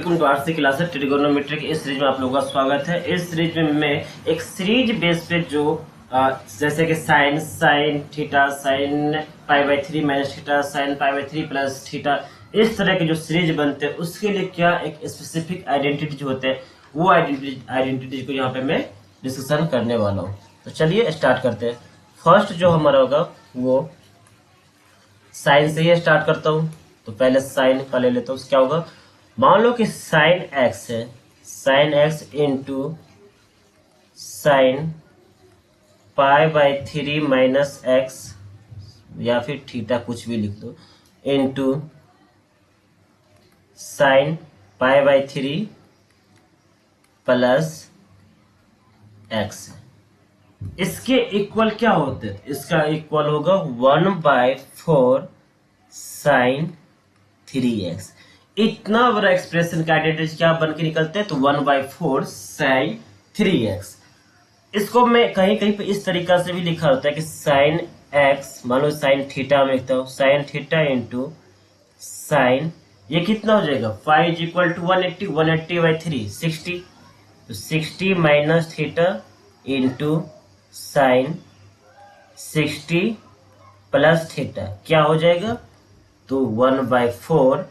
RC class है trigonometry की इस सीरीज में आप लोगों का स्वागत है। इस सीरीज में मैं एक सीरीज बेस पे जो जैसे कि sine theta, sine pi by 3 minus theta, sine pi by 3 plus theta, इस तरह के जो सीरीज बनते हैं उसके लिए क्या एक स्पेसिफिक आइडेंटिटी जो होते हैं वो आइडेंटिटी को यहाँ पे मैं डिस्कशन करने वाला हूँ। तो चलिए स्टार्ट करते हैं। फर्स्ट जो हमारा होगा वो साइन से ही स्टार्ट करता हूँ। तो पहले साइन का ले लेता हूँ। क्या होगा, मान लो कि साइन एक्स है, sine x into sine pi by 3 minus x या फिर थीटा कुछ भी लिख दो, into sine pi by 3 plus x. इसके इक्वल क्या होते हैं? इसका इक्वल होगा 1/4 साइन 3x। इतना बड़ा एक्सप्रेशन का आइडेंटिटी क्या बन के निकलते हैं? तो 1/4 साइन 3x। इसको मैं कहीं कहीं पे इस तरीका से भी लिखा होता है कि साइन एक्स, मान लो साइन थीटा में लिखता हूँ, साइन थीटा इंटू साइन, ये कितना हो जाएगा? 5 इज इक्वल टू 180, 180/3 60। तो 60 minus theta into sine 60 plus theta क्या हो जाएगा? तो 1/4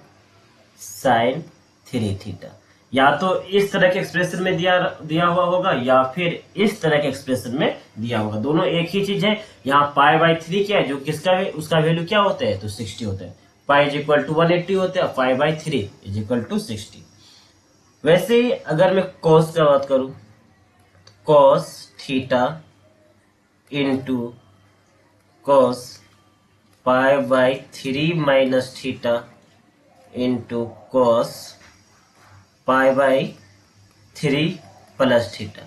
साइन 3 थीटा। या तो इस तरह के एक्सप्रेशन में दिया हुआ होगा या फिर इस तरह के एक्सप्रेशन में दिया होगा। दोनों एक ही चीज है। यहाँ पाई बाई 3 क्या है, जो किसका है उसका वैल्यू क्या होता है? तो 60 होता है। पाई इज इक्वल टू 180 होता है, pi by 3 is equal to 60। वैसे ही अगर मैं कॉस का बात करूं, cos theta into cos pi by 3 minus theta into cos pi by 3 plus theta,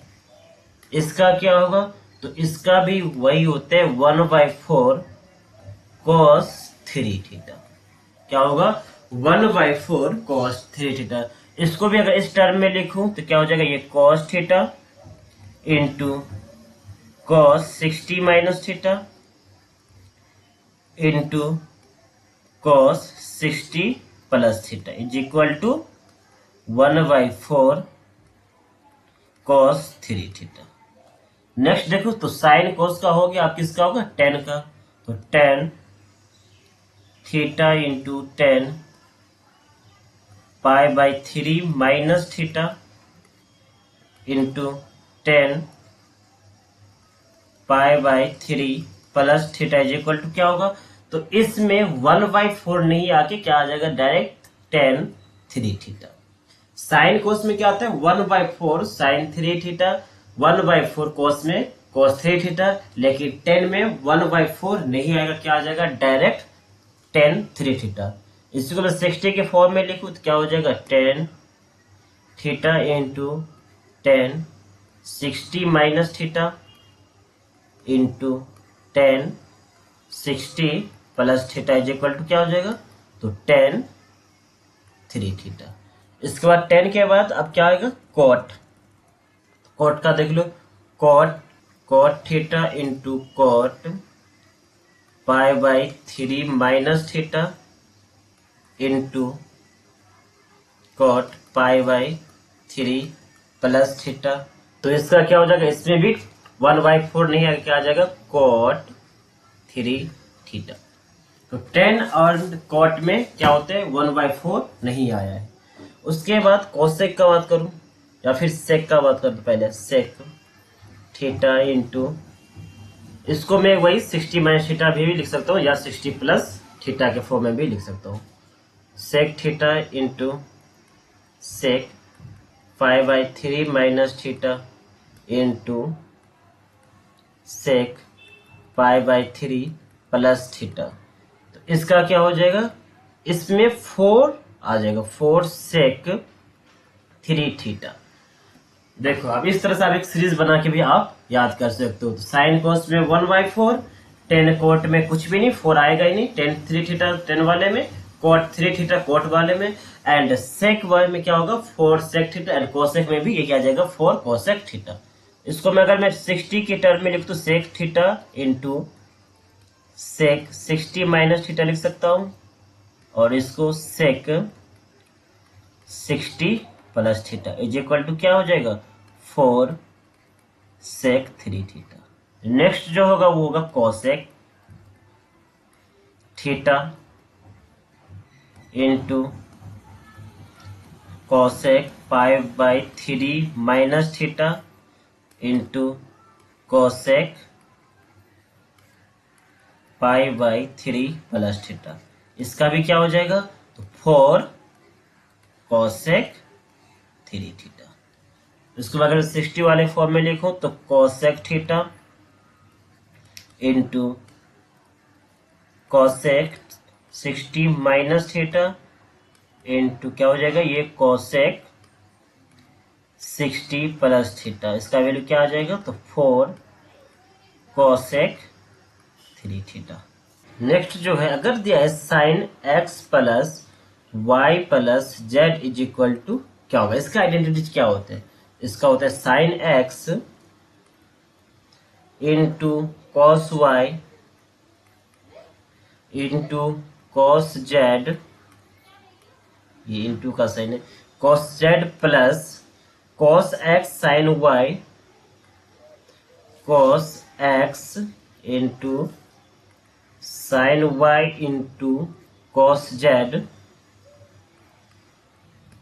इसका क्या होगा? तो इसका भी वही होते हैं 1/4 कॉस 3 थीटा। क्या होगा? 1/4 कॉस 3 थीटा। इसको भी अगर इस टर्म में लिखूं तो क्या हो जाएगा? ये cos theta into cos 60 minus theta into cos 60 plus theta is equal to 1/4 cos 3 theta. Next देखो, तो साइन कॉस का हो गया, आप किसका होगा? टेन का। तो tan theta into tan pi by 3 minus theta into tan pi by 3 plus theta is equal to क्या होगा? तो इसमें 1/4 नहीं आके क्या आ जाएगा? Direct ten 3 theta. Sine cos में क्या आता है? 1/4 साइन 3 थीटा, 1/4 कोस में कोस 3 थीटा। लेकिन 10 में 1/4 नहीं आएगा, क्या आ जाएगा? Direct ten 3 theta. इसको मैं 60 के फॉर्म में लिखूं तो क्या हो जाएगा? Tan theta into tan 60 minus theta into tan 60 plus theta is equal to क्या हो जाएगा? तो टेन 3 थीटा। इसके बाद 10 के बाद अब क्या आएगा? कॉट। कॉट का देख लो, cot theta into cot pi by 3 minus theta into cot pi by 3 plus theta. तो इसका क्या हो जाएगा? इसमें भी 1/4 नहीं आएगा, क्या आ जाएगा? Cot 3 theta. तो 10 और कॉट में क्या होते हैं? 1/4 नहीं आया है। उसके बाद कोसेक का बात करूं या फिर सेक का बात करूं, पहले सेक थीटा इंटू, इसको मैं वही 60 माइनस थीटा भी लिख सकता हूँ या 60 प्लस थीटा के फॉर्म में भी लिख सकता हूँ। Sec theta into sec pi by 3 minus theta into sec pi by 3 plus theta. तो इसका क्या हो जाएगा? इसमें 4 आ जाएगा, 4 सेक 3 थीटा। देखो अब इस तरह से आप एक सीरीज बना के भी आप याद कर सकते हो। तो साइन कोस में 1/4, 10 कोट में कुछ भी नहीं, 4 आएगा ही नहीं, 10 3 थीटा 10 वाले में, कोट 3 थीटा कोट वाले में, एंड सेक वाले में क्या होगा? 4 सेक थीटा, एंड कोसेक में भी ये क्या आ जाएगा? 4 कोसेक थीटा। इसको मैं अगर मैं 60 के टर्म में लिख तो sec theta into sec 60 minus theta लिख सकता हूं, और इसको sec 60 plus theta is equal to क्या हो जाएगा 4 सेक 3 थीटा। नेक्स्ट जो होगा वो होगा cosec theta into cosec 5/3 minus theta into cosec 5/3 plus theta. इसका भी क्या हो जाएगा तो 4 कोसेक 3 थीटा। इसको अगर 60 वाले फॉर्म में लिखो तो cosec theta into cosec 60 minus theta into क्या हो जाएगा ये कोसेक 60 प्लस थीटा। इसका वैल्यू क्या आ जाएगा तो 4 कोसेक 3 थीटा। नेक्स्ट जो है अगर दिया है sine x plus y plus z is equal to क्या होगा, इसका आइडेंटिटी क्या होता है, इसका होता है sine x into cos y into cos z, ये इंटू का साइन है, cos z plus cos x sine y cos x into sine y into cos z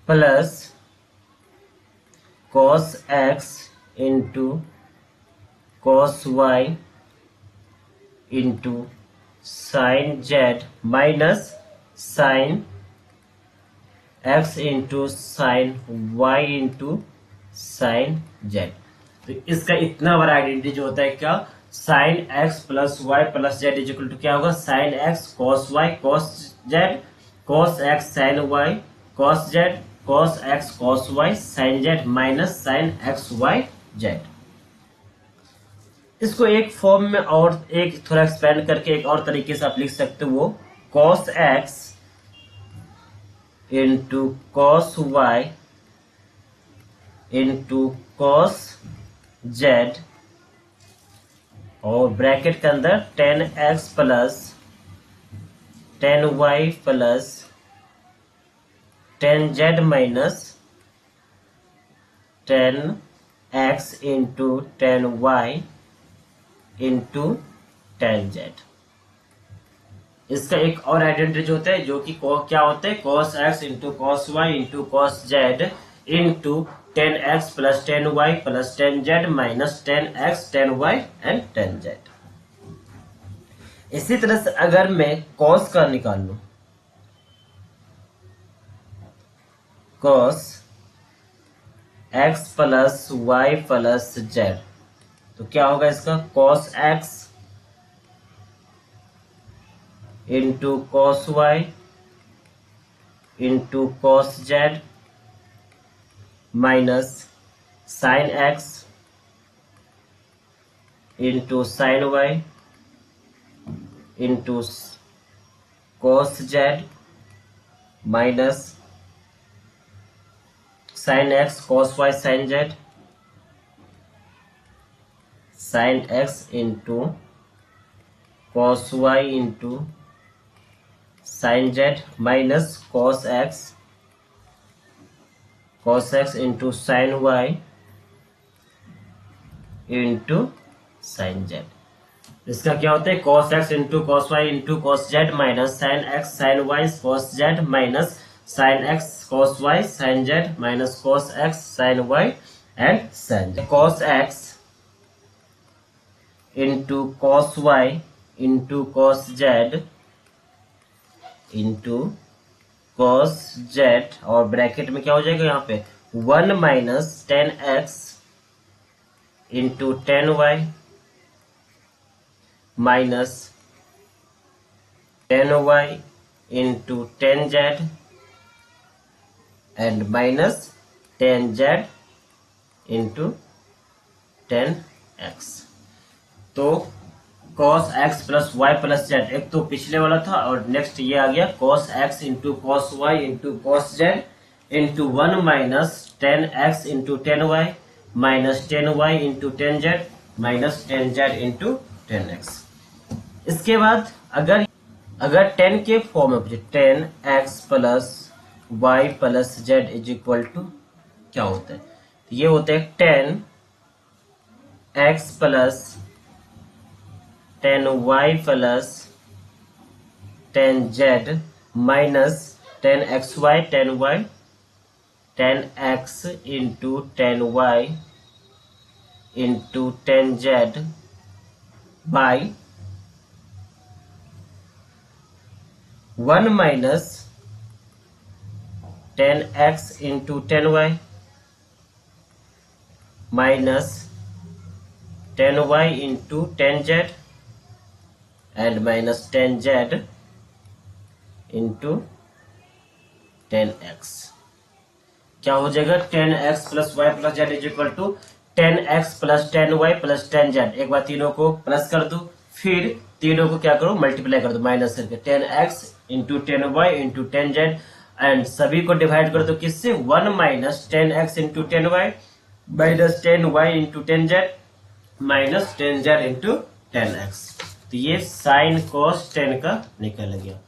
plus cos x into cos y into sine z minus sine x into sine y into sine z. तो इसका इतना बड़ा identity जो होता है क्या sine x plus y plus z is equal to क्या होगा sign x cos y cos z cos x sine y cos z cos x cos y sine z minus sine x y z. इसको एक form में और एक थोड़ा expand करके एक और तरीके से आप लिख सकते हो वो cos x into cos y into cos z और ब्रैकेट के अंदर 10x plus 10y plus 10z minus 10x into 10y into 10z। इसका एक और आइडेंटिटी होता है जो कि क्या होता है cos x into cos y into cos z into 10x plus 10y plus 10z minus 10x 10y and 10z। इसी तरह से अगर मैं cos का निकाल लूं cos x plus y plus z तो क्या होगा इसका cos x into cos y into cos z minus sine x into sine y into cos z minus sine x cos y sine z sine x into cos y into sine z minus cos x into sine y into sine z. इसका क्या होता है cos x into cos y into cos z minus sine x sine y cos z minus sine x cos y sine z minus cos x sine y and sine z. cos x into cos y into cos z into cos z और bracket में क्या हो जाएगा यहाँ पे 1 minus 10x into 10y minus 10y into 10z and minus 10z into 10x। तो cos x plus y plus z एक तो पिछले वाला था और नेक्स्ट ये आ गया cos x into cos y into cos z into 1 minus 10x into 10y minus 10y into 10z minus 10z into 10x। इसके बाद अगर 10 के फॉर्म में 10x plus y plus z is equal to क्या होता है? तो ये होता है 10x plus 10y plus 10z minus 10xy 10y 10x into 10y into 10z by 1 minus 10x into 10y minus 10y into 10z and minus 10z into 10x। क्या हो जाएगा? 10x plus y plus z is equal to 10x plus 10y plus 10z। एक बार तीनों को plus कर दो, फिर तीनों को क्या करो? मल्टीप्लाई कर दो माइनस करके 10x into 10y into 10z and सभी को डिवाइड कर दो किससे? 1 minus 10x into 10y minus 10y into 10z minus 10z into 10x। तो ये साइन कॉस 10 का निकल गया।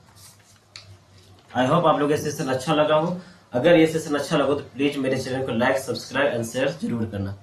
आई होप आप लोग ये सेशन अच्छा लगा हो। अगर ये सेशन अच्छा लगा तो प्लीज मेरे चैनल को लाइक, सब्सक्राइब एंड शेयर जरूर करना।